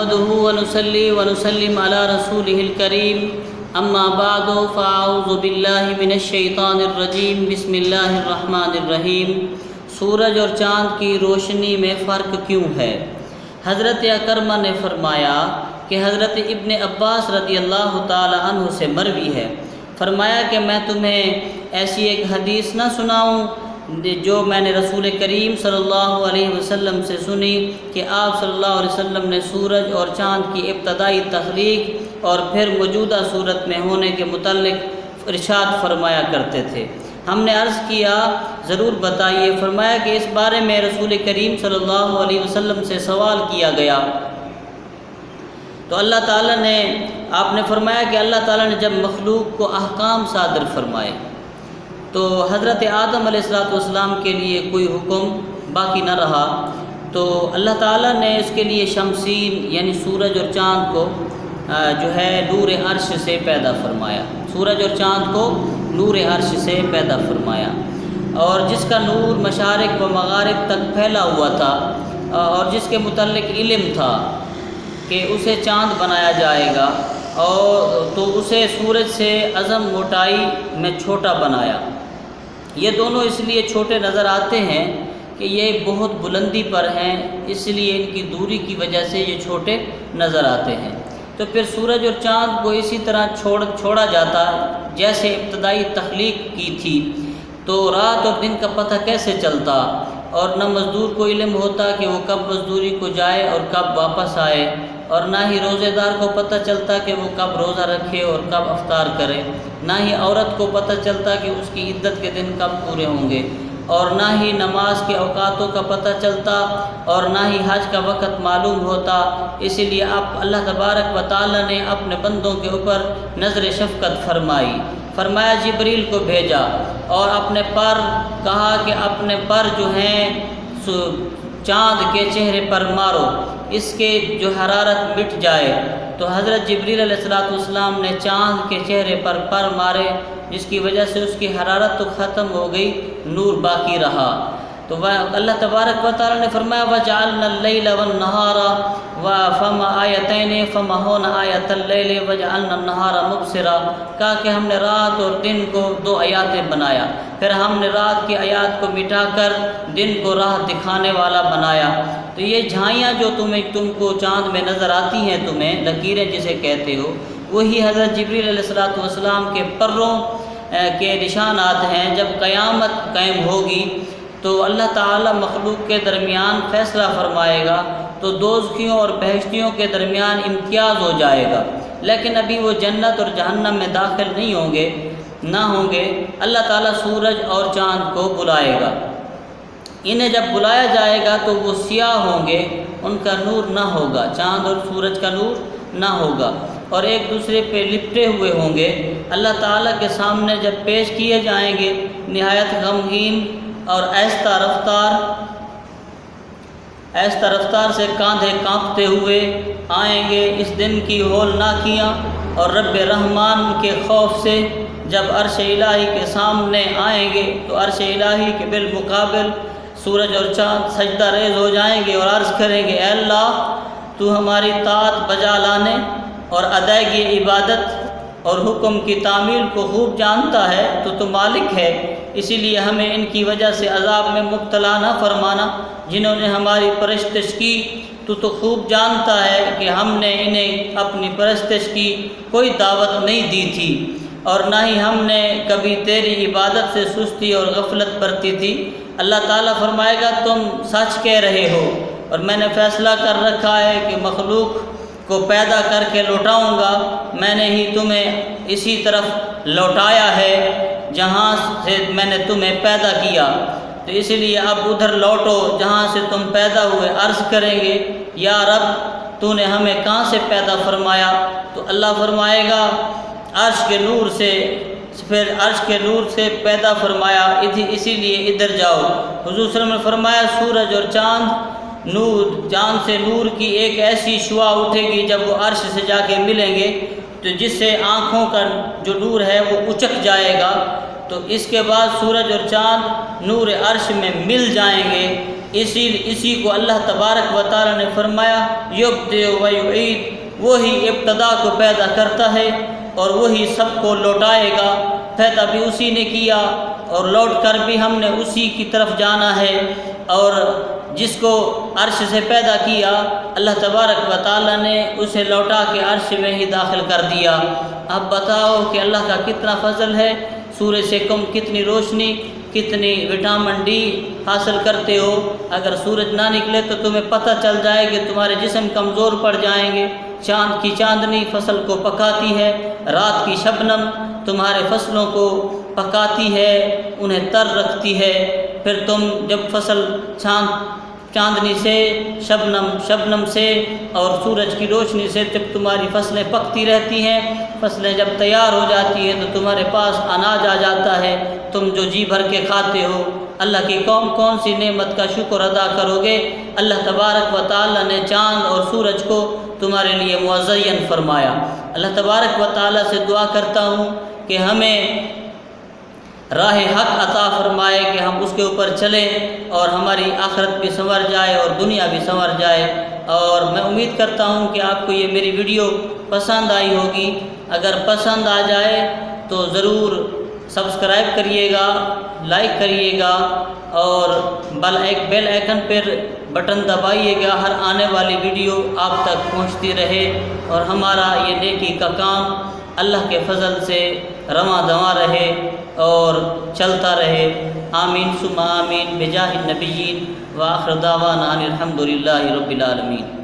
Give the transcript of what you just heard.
نحمده ونصلي ونسلم على رسوله الكريم اما بعد فاعوذ باللہ من الشیطان الرجیم بسم اللہ الرحمن الرحیم۔ سورج اور چاند کی روشنی میں فرق کیوں ہے؟ حضرت اکرمہ نے فرمایا کہ حضرت ابن عباس رضی اللہ تعالی عنہ سے مروی ہے، فرمایا کہ میں تمہیں ایسی ایک حدیث نہ سناؤں جو میں نے رسول کریم صلی اللہ علیہ وسلم سے سنی کہ آپ صلی اللہ علیہ وسلم نے سورج اور چاند کی ابتدائی تخلیق اور پھر موجودہ صورت میں ہونے کے متعلق ارشاد فرمایا کرتے تھے۔ ہم نے عرض کیا ضرور بتائیے۔ فرمایا کہ اس بارے میں رسول کریم صلی اللہ علیہ وسلم سے سوال کیا گیا تو اللہ تعالیٰ نے آپ نے فرمایا کہ اللہ تعالیٰ نے جب مخلوق کو احکام صادر فرمائے تو حضرت آدم علیہ السلام کے لیے کوئی حکم باقی نہ رہا، تو اللہ تعالیٰ نے اس کے لیے شمسین یعنی سورج اور چاند کو جو ہے نور عرش سے پیدا فرمایا۔ سورج اور چاند کو نور عرش سے پیدا فرمایا، اور جس کا نور مشارق و مغارب تک پھیلا ہوا تھا اور جس کے متعلق علم تھا کہ اسے چاند بنایا جائے گا، اور تو اسے سورج سے عظم موٹائی میں چھوٹا بنایا۔ یہ دونوں اس لیے چھوٹے نظر آتے ہیں کہ یہ بہت بلندی پر ہیں، اس لیے ان کی دوری کی وجہ سے یہ چھوٹے نظر آتے ہیں۔ تو پھر سورج اور چاند کو اسی طرح چھوڑا جاتا جیسے ابتدائی تخلیق کی تھی، تو رات اور دن کا پتہ کیسے چلتا، اور نہ مزدور کو علم ہوتا کہ وہ کب مزدوری کو جائے اور کب واپس آئے، اور نہ ہی روزے دار کو پتہ چلتا کہ وہ کب روزہ رکھے اور کب افطار کرے، نہ ہی عورت کو پتہ چلتا کہ اس کی عدت کے دن کب پورے ہوں گے، اور نہ ہی نماز کے اوقاتوں کا پتہ چلتا، اور نہ ہی حج کا وقت معلوم ہوتا۔ اسی لیے اللہ تبارک و تعالی نے اپنے بندوں کے اوپر نظر شفقت فرمائی، فرمایا جبریل کو بھیجا اور اپنے پر کہا کہ اپنے پر جو ہیں چاند کے چہرے پر مارو، اس کے جو حرارت مٹ جائے۔ تو حضرت جبریل علیہ السلام نے چاند کے چہرے پر مارے، جس کی وجہ سے اس کی حرارت تو ختم ہو گئی، نور باقی رہا۔ تو اللہ تبارک و تعالی نے فرمایا وَجَعَلْنَا اللَّيْلَ وَالنَّهَارَ فَمَا آیَتَيْنِ فَمَحَوْنَا آیَةَ اللَّيْلِ وَجَعَلْنَا النَّهَارَ مُبْصِرًا، کہا کہ ہم نے رات اور دن کو دو آیاتیں بنایا، پھر ہم نے رات کی آیات کو مٹا کر دن کو راہ دکھانے والا بنایا۔ تو یہ جھائیاں جو تم کو چاند میں نظر آتی ہیں، تمہیں لکیریں جسے کہتے ہو، وہی حضرت جبریل علیہ السلام کے پروں کے نشانات ہیں۔ جب قیامت قائم ہوگی تو اللہ تعالیٰ مخلوق کے درمیان فیصلہ فرمائے گا، تو دوزخیوں اور بہشتیوں کے درمیان امتیاز ہو جائے گا، لیکن ابھی وہ جنت اور جہنم میں داخل نہیں ہوں گے۔ اللہ تعالیٰ سورج اور چاند کو بلائے گا، انہیں جب بلایا جائے گا تو وہ سیاہ ہوں گے، ان کا نور نہ ہوگا، چاند اور سورج کا نور نہ ہوگا، اور ایک دوسرے پہ لپٹے ہوئے ہوں گے۔ اللہ تعالیٰ کے سامنے جب پیش کیے جائیں گے، نہایت غمگین اور ایستا رفتار سے کاندھے کانپتے ہوئے آئیں گے۔ اس دن کی ہولناکیاں اور رب رحمان کے خوف سے جب عرش الہی کے سامنے آئیں گے تو عرش الہی کے بالمقابل سورج اور چاند سجدہ ریز ہو جائیں گے اور عرض کریں گے اے اللہ، تو ہماری طاعت بجا لانے اور ادائیگی عبادت اور حکم کی تعمیل کو خوب جانتا ہے، تو مالک ہے، اسی لیے ہمیں ان کی وجہ سے عذاب میں مبتلا نہ فرمانا جنہوں نے ہماری پرستش کی۔ تو خوب جانتا ہے کہ ہم نے انہیں اپنی پرستش کی کوئی دعوت نہیں دی تھی، اور نہ ہی ہم نے کبھی تیری عبادت سے سستی اور غفلت برتی تھی۔ اللہ تعالیٰ فرمائے گا تم سچ کہہ رہے ہو، اور میں نے فیصلہ کر رکھا ہے کہ مخلوق کو پیدا کر کے لوٹاؤں گا، میں نے ہی تمہیں اسی طرف لوٹایا ہے جہاں سے میں نے تمہیں پیدا کیا، تو اس لیے اب ادھر لوٹو جہاں سے تم پیدا ہوئے۔ عرض کریں گے یا رب، تو نے ہمیں کہاں سے پیدا فرمایا؟ تو اللہ فرمائے گا عرش کے نور سے، پھر عرش کے نور سے پیدا فرمایا، اسی لیے ادھر جاؤ۔ حضور صلی اللہ علیہ وسلم نے فرمایا سورج اور چاند سے نور کی ایک ایسی شعاع اٹھے گی جب وہ عرش سے جا کے ملیں گے تو جس سے آنکھوں کا جو نور ہے وہ اچک جائے گا، تو اس کے بعد سورج اور چاند نور عرش میں مل جائیں گے، اسی کو اللہ تبارک و تعالی نے فرمایا یبدئ و یعید، وہی ابتدا کو پیدا کرتا ہے اور وہی سب کو لوٹائے گا۔ پیدا بھی اسی نے کیا اور لوٹ کر بھی ہم نے اسی کی طرف جانا ہے۔ اور جس کو عرش سے پیدا کیا اللہ تبارک و تعالی نے اسے لوٹا کے عرش میں ہی داخل کر دیا۔ اب بتاؤ کہ اللہ کا کتنا فضل ہے، سورج سے تم کتنی روشنی، کتنی وٹامن ڈی حاصل کرتے ہو۔ اگر سورج نہ نکلے تو تمہیں پتہ چل جائے کہ تمہارے جسم کمزور پڑ جائیں گے۔ چاند کی چاندنی فصل کو پکاتی ہے، رات کی شبنم تمہارے فصلوں کو پکاتی ہے، انہیں تر رکھتی ہے۔ پھر تم جب فصل چاندنی سے، شبنم سے اور سورج کی روشنی سے جب تمہاری فصلیں پکتی رہتی ہیں، فصلیں جب تیار ہو جاتی ہیں تو تمہارے پاس اناج آ جاتا ہے، تم جو جی بھر کے کھاتے ہو۔ اللہ کی کون سی نعمت کا شکر ادا کرو گے؟ اللہ تبارک و تعالی نے چاند اور سورج کو تمہارے لیے مزین فرمایا۔ اللہ تبارک و تعالی سے دعا کرتا ہوں کہ ہمیں راہ حق عطا فرمائے کہ ہم اس کے اوپر چلیں اور ہماری آخرت بھی سنور جائے اور دنیا بھی سنور جائے۔ اور میں امید کرتا ہوں کہ آپ کو یہ میری ویڈیو پسند آئی ہوگی۔ اگر پسند آ جائے تو ضرور سبسکرائب کریے گا، لائک کریے گا اور بیل آئیکن پر بٹن دبائیے گا، ہر آنے والی ویڈیو آپ تک پہنچتی رہے اور ہمارا یہ نیکی کا کام اللہ کے فضل سے رواں دواں رہے اور چلتا رہے۔ آمین ثم آمین بجاہ النبیین وآخر دعوانا ان الحمد للہ رب العالمین۔